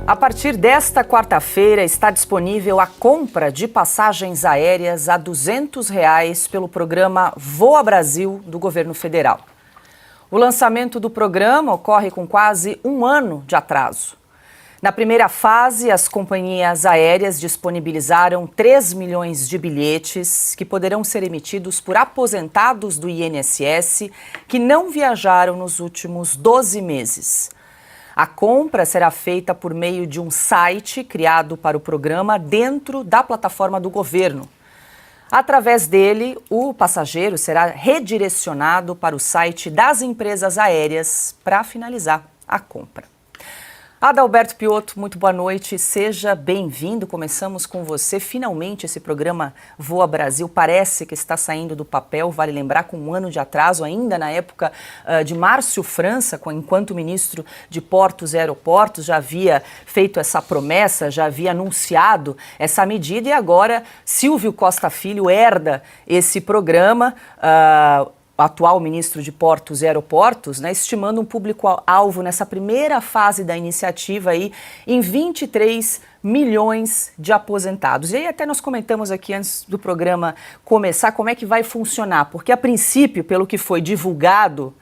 A partir desta quarta-feira está disponível a compra de passagens aéreas a R$ 200 pelo programa Voa Brasil do governo federal. O lançamento do programa ocorre com quase um ano de atraso. Na primeira fase, as companhias aéreas disponibilizaram 3 milhões de bilhetes que poderão ser emitidos por aposentados do INSS que não viajaram nos últimos 12 meses. A compra será feita por meio de um site criado para o programa dentro da plataforma do governo. Através dele, o passageiro será redirecionado para o site das empresas aéreas para finalizar a compra. Adalberto Piotto, muito boa noite, seja bem-vindo. Começamos com você. Finalmente esse programa Voa Brasil parece que está saindo do papel, vale lembrar, com um ano de atraso, ainda na época de Márcio França, enquanto ministro de Portos e Aeroportos, já havia feito essa promessa, já havia anunciado essa medida e agora Silvio Costa Filho herda esse programa, atual ministro de Portos e Aeroportos, estimando um público-alvo nessa primeira fase da iniciativa aí, em 23 milhões de aposentados. E aí até nós comentamos aqui antes do programa começar como é que vai funcionar, porque a princípio, pelo que foi divulgado,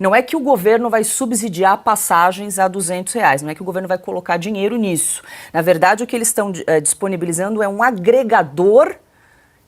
não é que o governo vai subsidiar passagens a R$ 200, não é que o governo vai colocar dinheiro nisso. Na verdade, o que eles estão disponibilizando é um agregador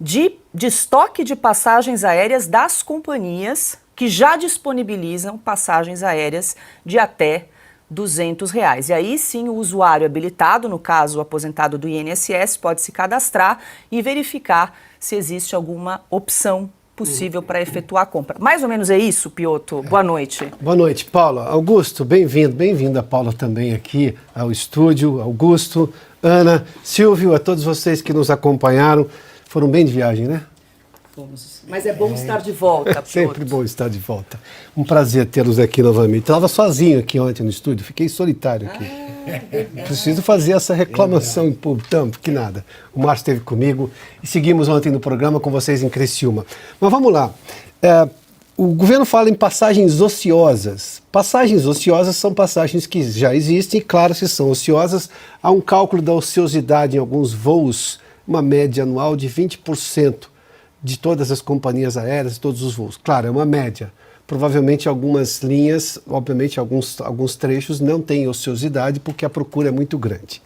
de estoque de passagens aéreas das companhias que já disponibilizam passagens aéreas de até R$ 200. E aí sim o usuário habilitado, no caso o aposentado do INSS, pode se cadastrar e verificar se existe alguma opção possível para efetuar a compra. Mais ou menos é isso, Piotto. Boa noite. Boa noite, Paula. Augusto, bem-vindo. Bem-vinda, Paula, também aqui ao estúdio. Augusto, Ana, Silvio, a todos vocês que nos acompanharam. Foram bem de viagem, né? Fomos. Mas é bom estar de volta, Piotto. Sempre bom estar de volta. Um prazer tê-los aqui novamente. Estava sozinho aqui ontem no estúdio, fiquei solitário aqui. Preciso fazer essa reclamação em público. Não, que nada. O Márcio esteve comigo e seguimos ontem no programa com vocês em Criciúma. Mas vamos lá. O governo fala em passagens ociosas. Passagens ociosas são passagens que já existem, e claro, se são ociosas, há um cálculo da ociosidade em alguns voos, uma média anual de 20% de todas as companhias aéreas, todos os voos. Claro, é uma média. Provavelmente algumas linhas, obviamente alguns trechos não têm ociosidade porque a procura é muito grande.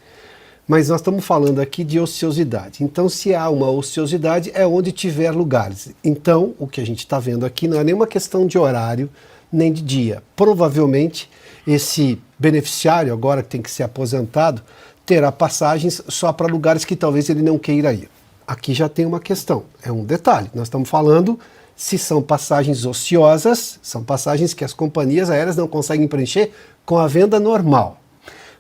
Mas nós estamos falando aqui de ociosidade. Então, se há uma ociosidade, é onde tiver lugares. Então, o que a gente está vendo aqui não é nenhuma questão de horário, nem de dia. Provavelmente, esse beneficiário, agora que tem que ser aposentado, terá passagens só para lugares que talvez ele não queira ir. Aqui já tem uma questão, é um detalhe. Nós estamos falando se são passagens ociosas, são passagens que as companhias aéreas não conseguem preencher com a venda normal.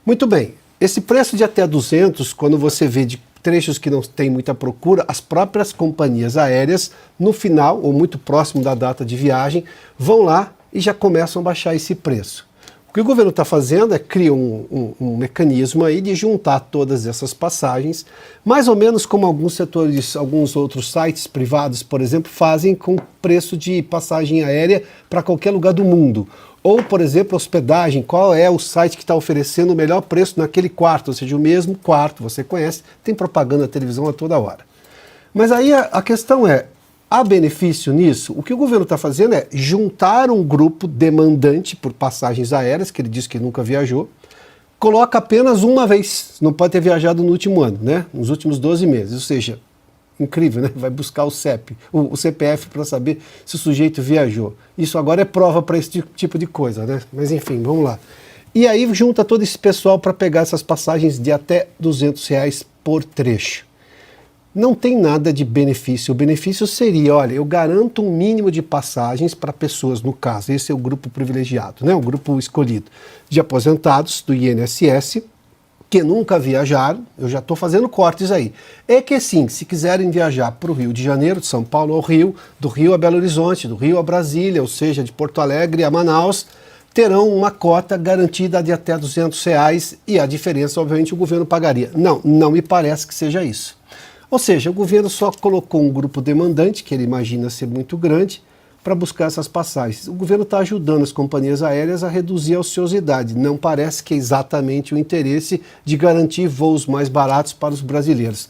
Muito bem, esse preço de até 200, quando você vê de trechos que não tem muita procura, as próprias companhias aéreas, no final, ou muito próximo da data de viagem, vão lá e já começam a baixar esse preço. O que o governo está fazendo é criar um mecanismo aí de juntar todas essas passagens, mais ou menos como alguns setores, alguns outros sites privados, por exemplo, fazem com preço de passagem aérea para qualquer lugar do mundo. Ou, por exemplo, hospedagem, qual é o site que está oferecendo o melhor preço naquele quarto, ou seja, o mesmo quarto, você conhece, tem propaganda na televisão a toda hora. Mas aí a questão é, há benefício nisso? O que o governo está fazendo é juntar um grupo demandante por passagens aéreas, que ele diz que nunca viajou, coloca apenas uma vez, não pode ter viajado no último ano, né? Nos últimos 12 meses, ou seja, incrível, né? Vai buscar o CPF para saber se o sujeito viajou. Isso agora é prova para esse tipo de coisa, né? Mas enfim, vamos lá. E aí junta todo esse pessoal para pegar essas passagens de até R$ 200 por trecho. Não tem nada de benefício. O benefício seria, olha, eu garanto um mínimo de passagens para pessoas, no caso, esse é o grupo privilegiado, né? O grupo escolhido de aposentados do INSS, que nunca viajaram, eu já estou fazendo cortes aí. É que sim, se quiserem viajar para o Rio de Janeiro, de São Paulo ao Rio, do Rio a Belo Horizonte, do Rio a Brasília, ou seja, de Porto Alegre a Manaus, terão uma cota garantida de até R$ 200 e a diferença, obviamente, o governo pagaria. Não me parece que seja isso. Ou seja, o governo só colocou um grupo demandante, que ele imagina ser muito grande, para buscar essas passagens. O governo está ajudando as companhias aéreas a reduzir a ociosidade. Não parece que é exatamente o interesse de garantir voos mais baratos para os brasileiros.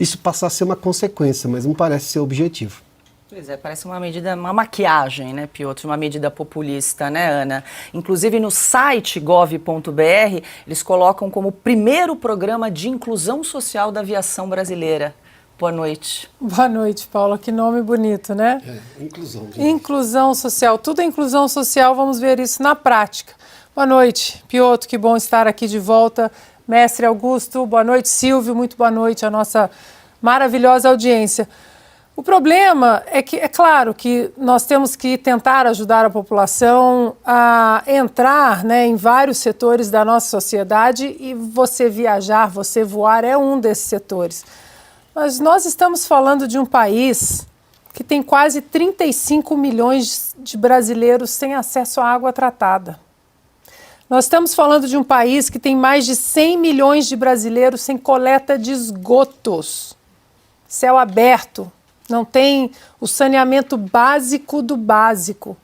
Isso passa a ser uma consequência, mas não parece ser o objetivo. Pois é, parece uma medida, uma maquiagem, né, Piotr? Uma medida populista, né, Ana? Inclusive no site gov.br, eles colocam como primeiro programa de inclusão social da aviação brasileira. Boa noite. Boa noite, Paula. Que nome bonito, né? Inclusão. Inclusão social. Tudo é inclusão social, vamos ver isso na prática. Boa noite, Piotr, que bom estar aqui de volta. Mestre Augusto, boa noite, Silvio, muito boa noite, a nossa maravilhosa audiência. O problema é que, é claro que nós temos que tentar ajudar a população a entrar, né, em vários setores da nossa sociedade, e você viajar, você voar é um desses setores. Mas nós estamos falando de um país que tem quase 35 milhões de brasileiros sem acesso à água tratada. Nós estamos falando de um país que tem mais de 100 milhões de brasileiros sem coleta de esgotos, céu aberto. Não tem o saneamento básico do básico.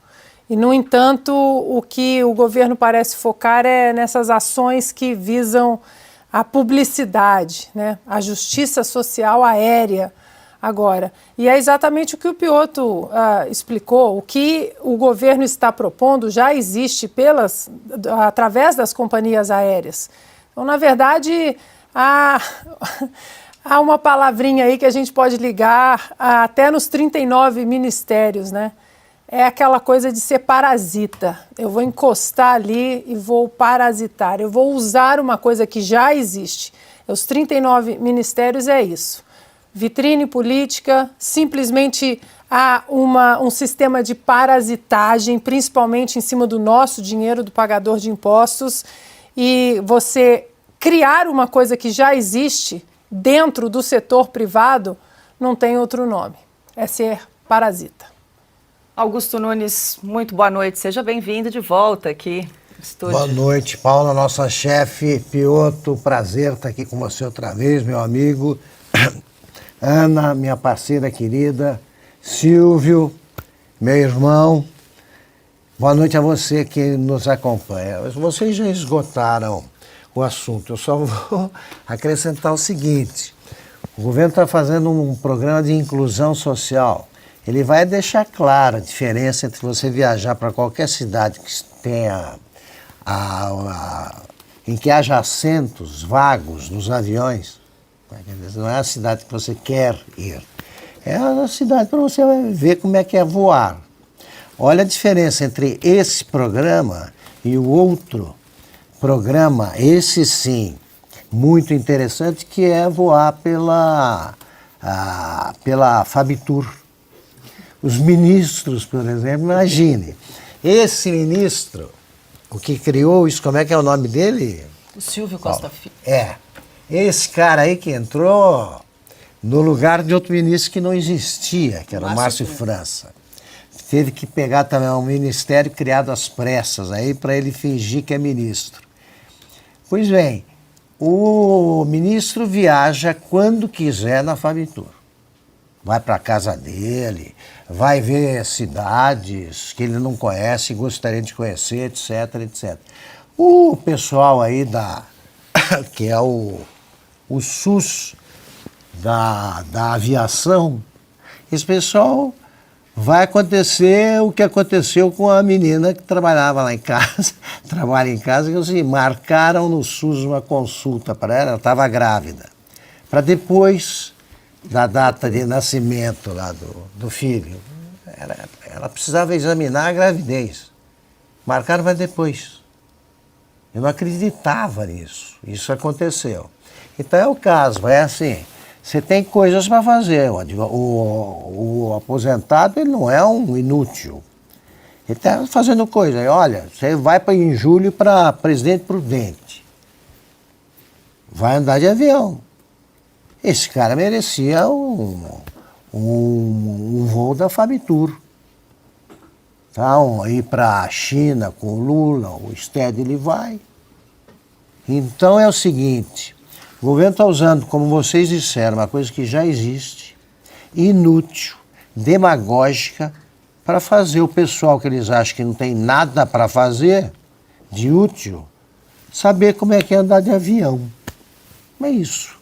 E, no entanto, o que o governo parece focar é nessas ações que visam a publicidade, né? A justiça social aérea agora. E é exatamente o que o Piotr explicou. O que o governo está propondo já existe através das companhias aéreas. Então, na verdade, há uma palavrinha aí que a gente pode ligar até nos 39 ministérios, né? É aquela coisa de ser parasita. Eu vou encostar ali e vou parasitar. Eu vou usar uma coisa que já existe. Os 39 ministérios é isso. Vitrine política, simplesmente há um sistema de parasitagem, principalmente em cima do nosso dinheiro, do pagador de impostos, e você criar uma coisa que já existe dentro do setor privado não tem outro nome, é ser parasita. Augusto Nunes, muito boa noite, seja bem-vindo de volta aqui no estúdio. Boa noite, Paula, nossa chefe, Piotr, prazer estar aqui com você outra vez, meu amigo. Ana, minha parceira querida, Silvio, meu irmão, boa noite a você que nos acompanha. Vocês já esgotaram o assunto, eu só vou acrescentar o seguinte: o governo está fazendo um programa de inclusão social. Ele vai deixar clara a diferença entre você viajar para qualquer cidade que tenha em que haja assentos vagos nos aviões. Não é a cidade que você quer ir, é a cidade para você ver como é que é voar. Olha a diferença entre esse programa e o outro programa, esse sim, muito interessante, que é voar pela Fabitur. Os ministros, por exemplo, imagine, esse ministro, o que criou isso, como é que é o nome dele? O Silvio Costa Filho. Esse cara aí que entrou no lugar de outro ministro que não existia, que era o Márcio França. Teve que pegar também um ministério criado às pressas aí para ele fingir que é ministro. Pois bem, o ministro viaja quando quiser na Fabitur. Vai para a casa dele, vai ver cidades que ele não conhece, gostaria de conhecer, etc, etc. O pessoal aí que é o SUS da aviação, esse pessoal vai acontecer o que aconteceu com a menina que trabalhava lá em casa, trabalha em casa, que assim, marcaram no SUS uma consulta para ela estava grávida, para depois da data de nascimento lá do filho, ela precisava examinar a gravidez, marcaram para depois. Eu não acreditava nisso, isso aconteceu. Então é o caso, é assim, você tem coisas para fazer, o aposentado ele não é um inútil, ele está fazendo coisa. Olha, você vai em julho para Presidente Prudente, vai andar de avião. Esse cara merecia um voo da Fabitur. Então, ir para a China com o Lula, o STED, ele vai. Então é o seguinte, o governo está usando, como vocês disseram, uma coisa que já existe, inútil, demagógica, para fazer o pessoal que eles acham que não tem nada para fazer de útil, saber como é que é andar de avião. É isso.